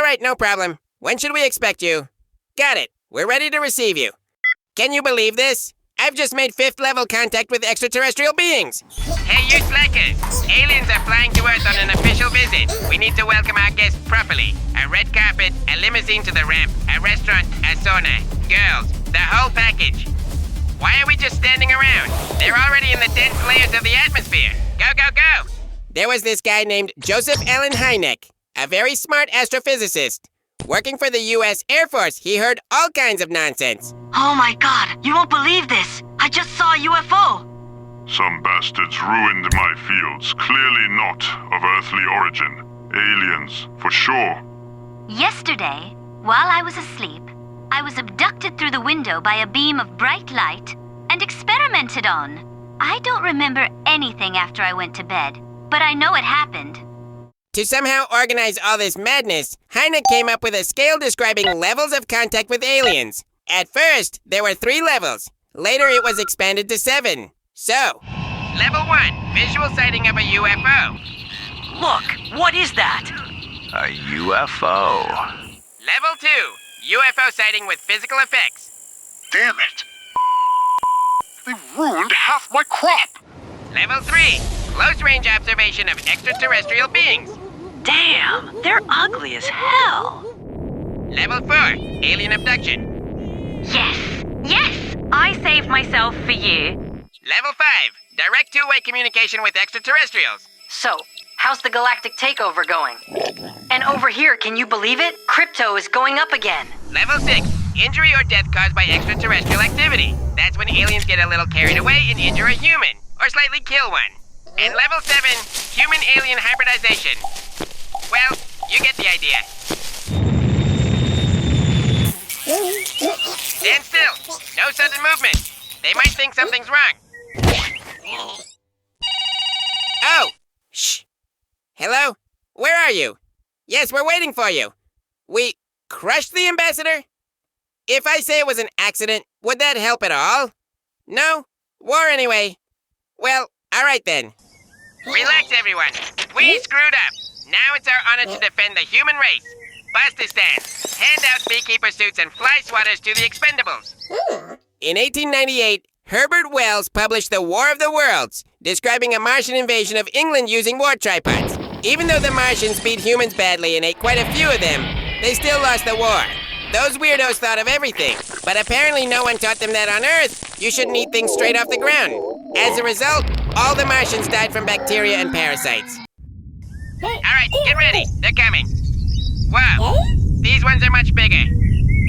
right, no problem. When should we expect you? Got it. We're ready to receive you. Can you believe this? I've just made 5th level contact with extraterrestrial beings. Hey, you slackers! Aliens are flying to Earth on an official visit. We need to welcome our guests properly. A red carpet, a limousine to the ramp, a restaurant, a sauna, girls, the whole package. Why are we just standing around? They're already in the dense layers of the atmosphere. Go, go, go! There was this guy named Joseph Allen Hynek, a very smart astrophysicist. Working for the U.S. Air Force, he heard all kinds of nonsense. Oh my god, you won't believe this! I just saw a UFO! Some bastards ruined my fields, clearly not of earthly origin. Aliens, for sure. Yesterday, while I was asleep, I was abducted through the window by a beam of bright light and experimented on. I don't remember anything after I went to bed, but I know it happened. To somehow organize all this madness, Hynek came up with a scale describing levels of contact with aliens. At first, there were 3 levels. Later, it was expanded to 7. So, Level 1, visual sighting of a UFO. Look, what is that? A UFO. Level 2, UFO sighting with physical effects. Damn it! They ruined half my crop! Level 3, close range observation of extraterrestrial beings. Damn, they're ugly as hell! Level 4, alien abduction. Yes! Yes! I saved myself for you. Level 5, direct two-way communication with extraterrestrials. So, how's the galactic takeover going? And over here, can you believe it? Crypto is going up again. Level 6, injury or death caused by extraterrestrial activity. That's when aliens get a little carried away and injure a human, or slightly kill one. And Level 7, human-alien hybridization. Well, you get the idea. Stand still. No sudden movement. They might think something's wrong. Oh! Shh! Hello? Where are you? Yes, we're waiting for you. We crushed the ambassador? If I say it was an accident, would that help at all? No? War anyway. Well, alright then. Relax, everyone. We screwed up. Now it's our honor to defend the human race. Buster stands, hand out beekeeper suits and fly swatters to the expendables. In 1898, Herbert Wells published The War of the Worlds, describing a Martian invasion of England using war tripods. Even though the Martians beat humans badly and ate quite a few of them, they still lost the war. Those weirdos thought of everything, but apparently no one taught them that on Earth, you shouldn't eat things straight off the ground. As a result, all the Martians died from bacteria and parasites. Alright, get ready. They're coming. Whoa, these ones are much bigger.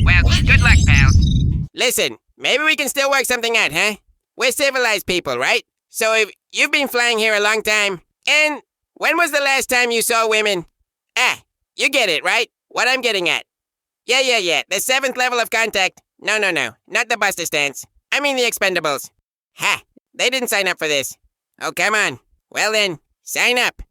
Well, good luck, pals. Listen, maybe we can still work something out, huh? We're civilized people, right? So if you've been flying here a long time, and when was the last time you saw women? Ah, you get it, right? What I'm getting at. Yeah, the 7th level of contact. No, not the Buster stance. I mean the expendables. Ha, they didn't sign up for this. Oh, come on. Well then, sign up.